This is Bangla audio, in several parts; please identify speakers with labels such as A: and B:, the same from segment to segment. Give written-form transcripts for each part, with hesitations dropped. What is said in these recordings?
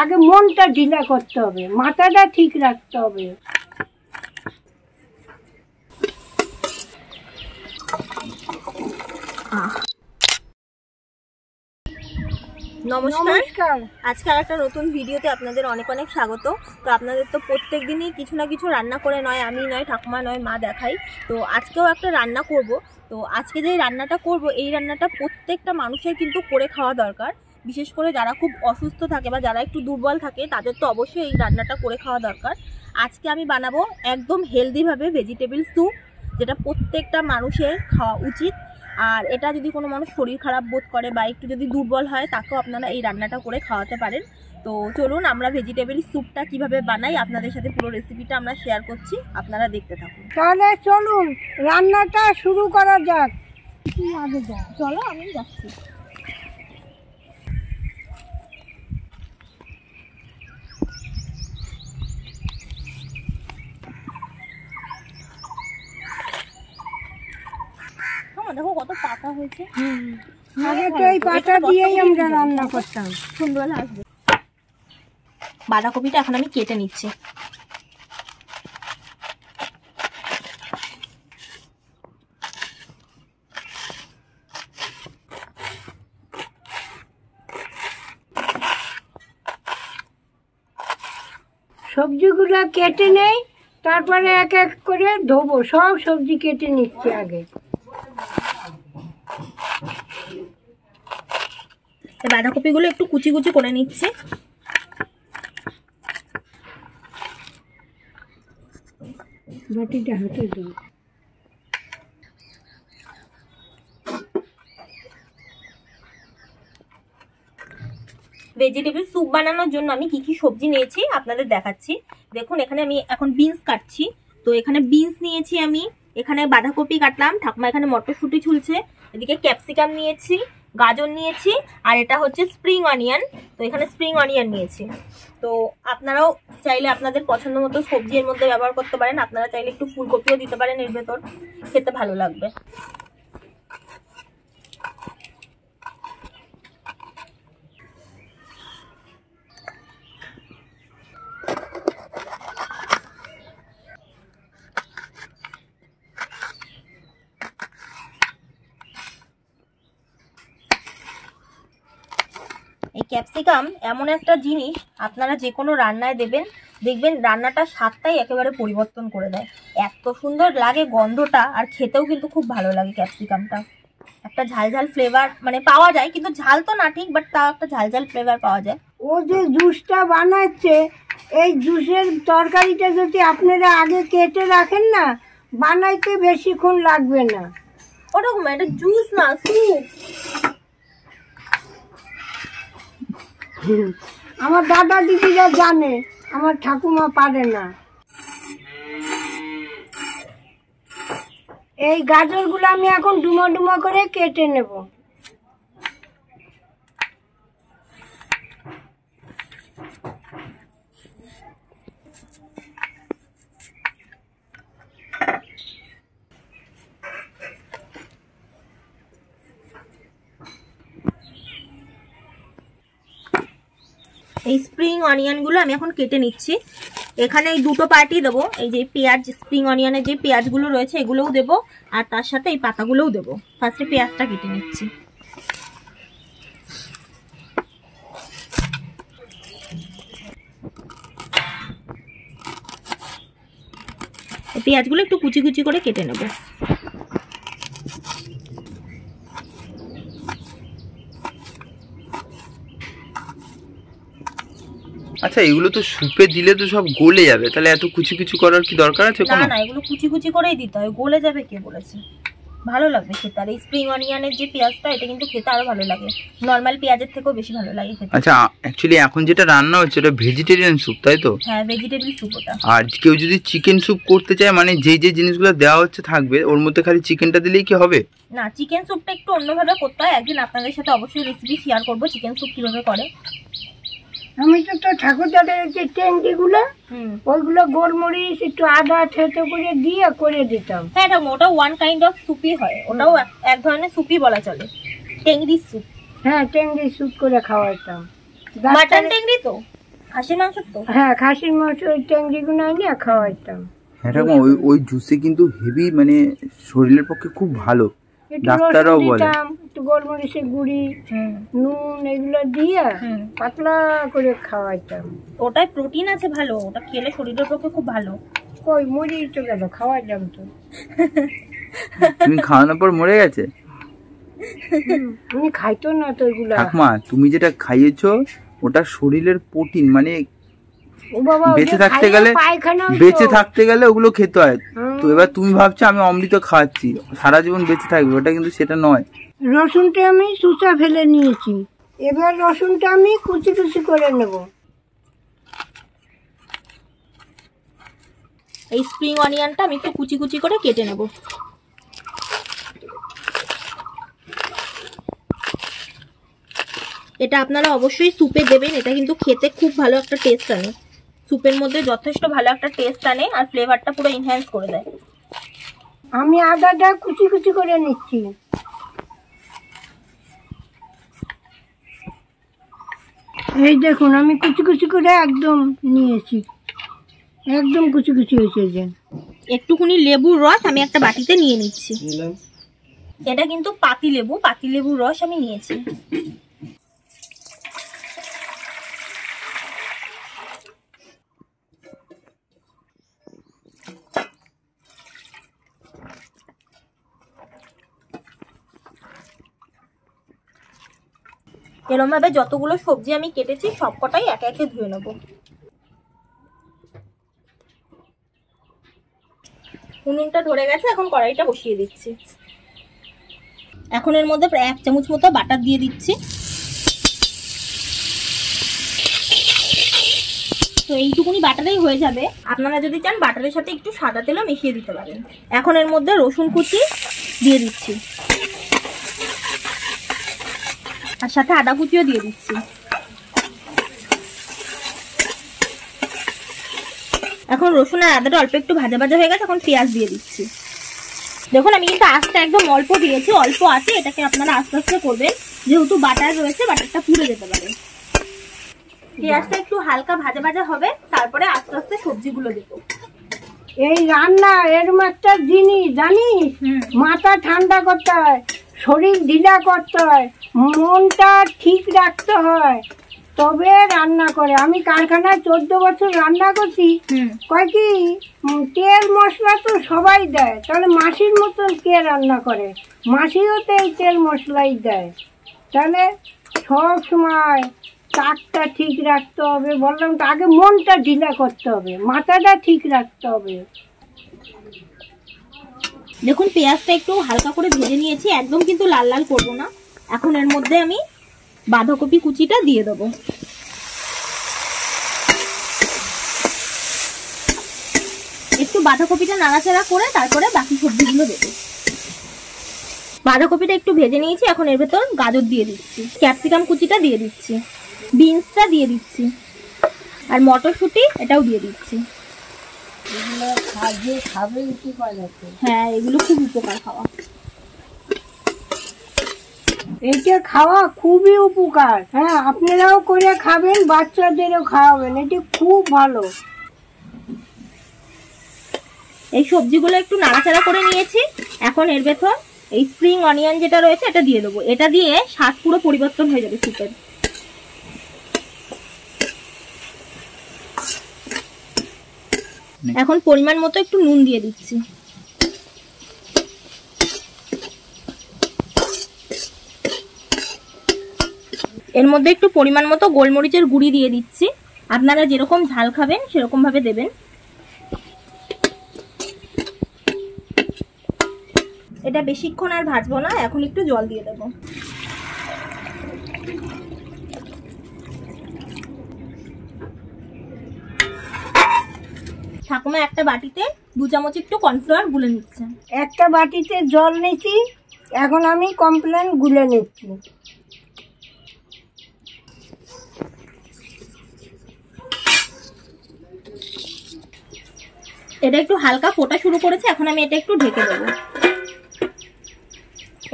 A: আগে মনটা ঢিলা করতে হবে, মাথাটা ঠিক রাখতে হবে।
B: নমস্কার। আজকে আর একটা নতুন ভিডিওতে আপনাদের অনেক অনেক স্বাগত। তো আপনাদের তো প্রত্যেক দিনই কিছু না কিছু রান্না করে নয় আমি নয় ঠাকুমা নয় মা দেখাই। তো আজকেও একটা রান্না করব। তো আজকে যে রান্নাটা করব এই রান্নাটা প্রত্যেকটা মানুষের কিন্তু করে খাওয়া দরকার। বিশেষ করে যারা খুব অসুস্থ থাকে বা যারা একটু দুর্বল থাকে তাদের তো অবশ্যই এই রান্নাটা করে খাওয়া দরকার। আজকে আমি বানাবো একদম হেলদিভাবে ভেজিটেবল স্যুপ, যেটা প্রত্যেকটা মানুষের খাওয়া উচিত। আর এটা যদি কোনো মানুষ শরীর খারাপ বোধ করে বা একটু যদি দুর্বল হয় তাকেও আপনারা এই রান্নাটা করে খাওয়াতে পারেন। তো চলুন আমরা ভেজিটেবল স্যুপটা কিভাবে বানাই আপনাদের সাথে পুরো রেসিপিটা আমরা শেয়ার করছি, আপনারা দেখতে থাকুন।
A: তাহলে চলুন রান্নাটা শুরু করা যাক। আগে যাক,
B: চলো আমি যাচ্ছি। দেখো কত পাতা হয়েছে।
A: আগে তো এই পাতা দিয়েই আমরা রান্না করতাম।
B: সুন্দর আসবে। বাঁধাকপিটা এখন আমি কেটে নিচ্ছি।
A: সবজিগুলো কেটে নেই, তারপরে এক এক করে ধোবো। সব সবজি কেটে নিচ্ছি আগে।
B: বাঁধাকপিগুলো একটু কুচি কুচি করে নিচ্ছি।
A: বাটিটা হাতে দাও।
B: ভেজিটেবল স্যুপ বানানোর জন্য আমি কি কি সবজি নিয়েছি আপনাদের দেখাচ্ছি। দেখুন এখানে আমি এখন বিনস কাটছি। তো এখানে বিনস নিয়েছি আমি, এখানে বাঁধাকপি কাটলাম, ঠাকুমা এখানে মটরশুঁটি ঝুলছে, এদিকে ক্যাপসিকাম নিয়েছি, গাজর নিয়েছি, আর এটা হচ্ছে স্প্রিং অনিয়ন। তো এখানে স্প্রিং অনিয়ন নিয়েছি। তো আপনারাও চাইলে আপনাদের পছন্দ মতো সবজি এর মধ্যে ব্যবহার করতে পারেন। আপনারা চাইলে একটু ফুলকপিও দিতে পারেন এর ভেতর, খেতে ভালো লাগবে। এই ক্যাপসিকাম এমন একটা জিনিস আপনারা যে কোনো রান্নায় দেবেন, দেখবেন রান্নাটার স্বাদটাই একেবারে পরিবর্তন করে দেয়। এত সুন্দর লাগে গন্ধটা, আর খেতেও কিন্তু খুব ভালো লাগে। ক্যাপসিকামটা একটা ঝাল ঝাল ফ্লেভার মানে পাওয়া যায়, কিন্তু ঝাল তো না ঠিক, বাট তাও একটা ঝাল ঝাল ফ্লেভার পাওয়া যায়।
A: ও যে জুসটা বানাচ্ছে, এই জুসের তরকারিটা যদি আপনারা আগে কেটে রাখেন না, বানাইতে বেশিক্ষণ লাগবে না।
B: ওরকম এটা জুস না, স্যুপ।
A: আমার দাদা দিদিরা জানে, আমার ঠাকুমা পারে না। এই গাজরগুলো আমি এখন ডুমো ডুমো করে কেটে নেব।
B: এই স্প্রিং অনিয়নগুলো আমি এখন কেটে নিচ্ছি। এখানে এই দুটো পার্টই দেবো। এই যে পেঁয়াজ, স্প্রিং অনিয়নের যে পেঁয়াজগুলো রয়েছে এগুলোও দেবো, আর তার সাথে এই পাতাগুলোও দেবো। ফার্স্টে পেঁয়াজটা কেটে নিচ্ছি। পেঁয়াজগুলো একটু কুচি কুচি করে কেটে নেব।
C: আচ্ছা, এগুলো তো সুপে দিলে তো সব গলে যাবে, তাহলে এত কুচি কুচি করার কি দরকার আছে?
B: না না, এগুলো কুচি কুচি করেই দিতে হয়। গলে যাবে কে বলেছে? ভালো লাগবে খেতে। আর এই স্প্রিং অনিয়নের যে পেঁয়াজটা, এটা কিন্তু খেতে আরো ভালো লাগে, নর্মাল পেঁয়াজের থেকেও বেশি ভালো লাগে খেতে।
C: আচ্ছা, অ্যাকচুয়ালি এখন যেটা রান্না হচ্ছে ওটা ভেজিটেরিয়ান স্যুপ, তাই তো?
B: হ্যাঁ, ভেজিটেবল স্যুপ ওটা।
C: আর কেউ যদি চিকেন স্যুপ করতে চায়, মানে যে যে জিনিসগুলো দেওয়া হচ্ছে থাকবে ওর মধ্যে খালি চিকেনটা দিলেই কি হবে?
B: না, চিকেন স্যুপটা একটু অন্যভাবে করতে হয়। একদিন আপনাদের সাথে অবশ্যই রেসিপি শেয়ার করবো চিকেন স্যুপ কিভাবে করে।
A: আমি তো ঠাকুর দাদার যে টেঙ্গিগুলো, ওইগুলো গোলমরিচ একটু আদা থেতো করে দিয়ে করে দিতাম।
B: হ্যাঁ, ওটা ওয়ান কাইন্ড অফ স্যুপই হয়। ওটাও এক ধরনের স্যুপই বলা চলে, টেংরি স্যুপ।
A: হ্যাঁ, টেঙ্গি স্যুপ করে খাওয়াইতাম।
B: মাটন টেংরি তো? খাসির মাংস তো?
A: হ্যাঁ, খাসির মাংস ওই ট্যাংরিগুলো আইলে খাওয়াইতাম।
C: হ্যাঁ ঠাকুমা, ওই জুসে কিন্তু হেভি মানে শরীরের পক্ষে খুব ভালো, ডাক্তাররাও বলে।
A: একটু গোলমরিচের গুঁড়ি, নুন এগুলো দিয়ে পাতলা করে খাওয়াইতাম।
B: ওটাই প্রোটিন আছে ভালো, ওটা খেলে শরীরের পক্ষে খুব ভালো।
A: কই মরি তো গেল, খাওয়াইলাম তো।
C: তুমি খাওয়ানোর পর মরে গেছে?
A: আমি খাইতো না তো এগুলা।
C: ঠাকুমা তুমি যেটা খাইয়েছো ওটা শরীরের প্রোটিন, মানে বেঁচে থাকতে গেলে ওগুলো খেতে হয়। তো এবার তুমি ভাবছো আমি অমৃত খাওয়াচ্ছি, সারা জীবন বেঁচে থাকবে, ওটা কিন্তু সেটা নয়।
A: রসুনটা আমি চুচা ফেলে নিয়েছি, এবার রসুনটা আমি কুচি কুচি করে নেব।
B: এই স্প্রিং অনিয়নটা আমি একটু কুচি কুচি করে কেটে নেব। এটা আপনারা অবশ্যই স্যুপে দেবেন, এটা কিন্তু খেতে খুব ভালো একটা টেস্ট আনে। স্যুপের মধ্যে যথেষ্ট ভালো একটা টেস্ট আনে আর ফ্লেভারটা পুরো এনহ্যান্স করে দেয়।
A: আমি আদাটা কুচি কুচি করে নিচ্ছি। এই দেখুন আমি কুচি কুচি করে একদম নিয়েছি, একদম কুচি কুচি হয়েছে। যে
B: একটুখানি লেবুর রস আমি একটা বাটিতে নিয়ে নিচ্ছি। এটা কিন্তু পাতিলেবুর রস আমি নিয়েছি। এরকম ভাবে যতগুলো সবজি আমি কেটেছি সবকটাই একে একে ধুয়ে নেব। উনুনটা ধরে গেছে, এখন কড়াইটা বসিয়ে দিচ্ছি। এখন এর মধ্যে প্রায় 1 চামচ মতো বাটার দিয়ে দিচ্ছি। তো এইটুকুনি বাটারেই হয়ে যাবে। আপনারা যদি চান বাটারের সাথে একটু সাদা তেলও মিশিয়ে দিতে পারেন। এখন এর মধ্যে রসুন কুচি দিয়ে দিচ্ছি আর সাথে আদা কুচিও দিয়ে দিচ্ছি। এখন রসুন আর আদাটা অল্প একটু ভাজা ভাজা হয়ে গেছে, এখন পেঁয়াজ দিয়ে দিচ্ছি। দেখুন আমি কিন্তু আঁচটা একদম অল্প দিয়েছি, অল্প আছে, এটাকে আপনারা আস্তে আস্তে করবেন, যেহেতু বাটার রয়েছে বাটারটা পুড়ে যেতে পারে। পেঁয়াজটা একটু হালকা ভাজা ভাজা হবে, তারপরে আস্তে আস্তে সবজিগুলো দেবো।
A: এই রান্না এরকম একটা জিনিস জানিস, মাথা ঠান্ডা করতে হয়, শরীর ঢিলা করতে হয়, মনটা ঠিক রাখতে হয়, তবে রান্না করে। আমি কারখানায় 14 বছর রান্না করছি। কয় কি তেল মশলা তো সবাই দেয়, তাহলে মাসির মতন কে রান্না করে? মাসিও তো এই তেল মশলাই দেয়। তাহলে সব সময় তাকটা ঠিক রাখতে হবে। বললাম তো আগে মনটা ঢিলা করতে হবে, মাথাটা ঠিক রাখতে হবে।
B: দেখুন পেঁয়াজটা একটু হালকা করে ভেজে নিয়েছি, একদম কিন্তু লাল লাল করবো না। এখন এর মধ্যে আমি বাঁধাকপি কুচিটা দিয়ে দেবো। একটু বাঁধাকপিটা নাড়াচাড়া করে তারপরে বাকি সবজিগুলো দেবো। বাঁধাকপিটা একটু ভেজে নিয়েছি, এখন এর ভেতর গাজর দিয়ে দিচ্ছি, ক্যাপসিকাম কুচিটা দিয়ে দিচ্ছি, বিনসটা দিয়ে দিচ্ছি আর মটরশুঁটি এটাও দিয়ে দিচ্ছি। হ্যাঁ, এগুলো খুব উপকার খাওয়া।
A: এটা খাওয়া খুবই উপকার। হ্যাঁ, আপনারাও করে খাবেন, বাচ্চাদেরও খাওয়াবেন, এটা খুব ভালো।
B: এই সবজিগুলো একটু নাড়াচাড়া করে নিয়েছি, এখন এর ভেতর এই স্প্রিং অনিয়ন যেটা রয়েছে এটা দিয়ে দেবো। এটা দিয়ে স্বাদ পুরো পরিবর্তন হয়ে যাবে স্যুপের। এখন পরিমাণ মতো একটু নুন দিয়ে দিচ্ছি। এর মধ্যে একটু পরিমাণ মতো গোলমরিচের গুঁড়ি দিয়ে দিচ্ছি। আপনারা যেরকম ঝাল খাবেন সেরকম ভাবে দেবেন। এটা বেশিক্ষণ আর ভাজবো না, এখন একটু জল দিয়ে দেবো। ঠাকুমা একটা বাটিতে 2 চামচ একটু কর্নফ্লাওয়ার গুলে নিচ্ছে।
A: একটা বাটিতে জল নিচ্ছি, এখন আমি কমপ্লেন গুলে নিচ্ছি।
B: এটা একটু হালকা ফোটা শুরু করেছে, এখন আমি এটা একটু ঢেকে দেবো।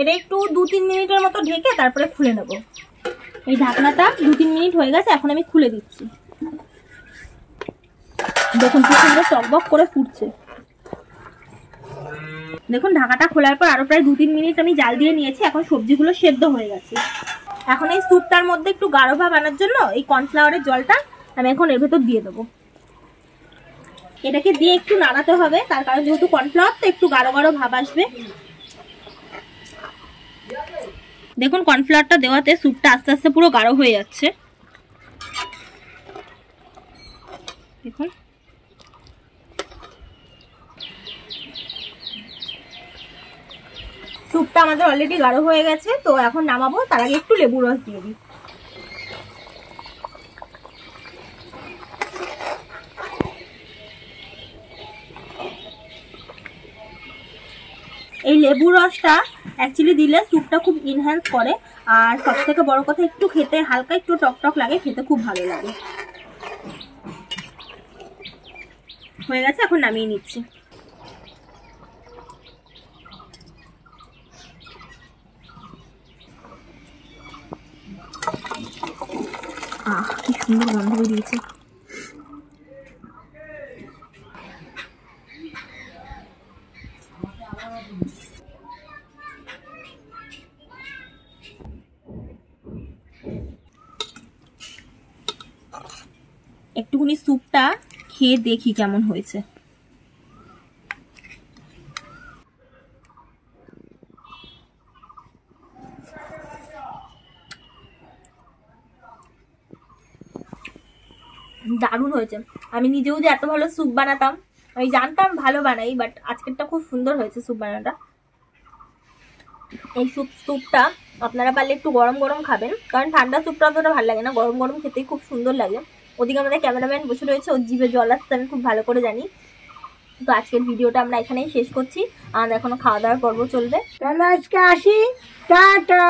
B: এটা একটু 2-3 মিনিটের মতো ঢেকে তারপরে খুলে নেব। এই ঢাকনাটা 2-3 মিনিট হয়ে গেছে, এখন আমি খুলে দিচ্ছি। দেখুন কি সুন্দর টকবক করে ফুটছে। দেখুন ঢাকাটা খোলার পর আরো প্রায় 2-3 মিনিট আমি জাল দিয়ে নিয়েছি। এখন সবজিগুলো সেদ্ধ হয়ে গেছে। এখন এই স্যুপটার মধ্যে একটু গাঢ় ভাব আনার জন্য এই কর্নফ্লাওয়ারের জলটা আমি এখন এর ভেতর দিয়ে দেবো। এটাকে দিয়ে একটু নাড়াতে হবে, তার কারণ যেহেতু কর্নফ্লাওয়ার তো একটু গাঢ় গাঢ় ভাব আসবে। দেখুন কর্নফ্লাওয়ারটা দেওয়াতে স্যুপটা আস্তে আস্তে পুরো গাঢ় হয়ে যাচ্ছে। দেখুন স্যুপটা আমাদের অলরেডি গাঢ় হয়ে গেছে। তো এখন নামাবো, তার আগে একটু লেবুর রস দিয়ে দিই। এই লেবুর রসটা অ্যাকচুয়ালি দিলে স্যুপটা খুব ইনহ্যান্স করে, আর সব থেকে বড় কথা একটু খেতে হালকা একটু টক টক লাগে, খেতে খুব ভালো লাগে। হয়ে গেছে, এখন নামিয়ে নিচ্ছি। কি সুন্দর গন্ধ বেরিয়েছে। একটুখানি স্যুপটা খেয়ে দেখি কেমন হয়েছে। দারুণ হয়েছে। আমি নিজেও যে এত ভালো স্যুপ বানাতাম আমি জানতাম, ভালো বানাই, বাট আজকেরটা খুব সুন্দর হয়েছে স্যুপ বানানোটা। এই স্যুপটা আপনারা পারলে একটু গরম গরম খাবেন, কারণ ঠান্ডা স্যুপটা অতটা ভালো লাগে না, গরম গরম খেতেই খুব সুন্দর লাগে। ওদিকে আমাদের ক্যামেরাম্যান বসে রয়েছে, ওর জিভে জল আসছে আমি খুব ভালো করে জানি। তো আজকের ভিডিওটা আমরা এখানেই শেষ করছি, আমাদের এখনো খাওয়া দাওয়ার পর্ব চলবে।
A: তাহলে আজকে আসি, টাটা।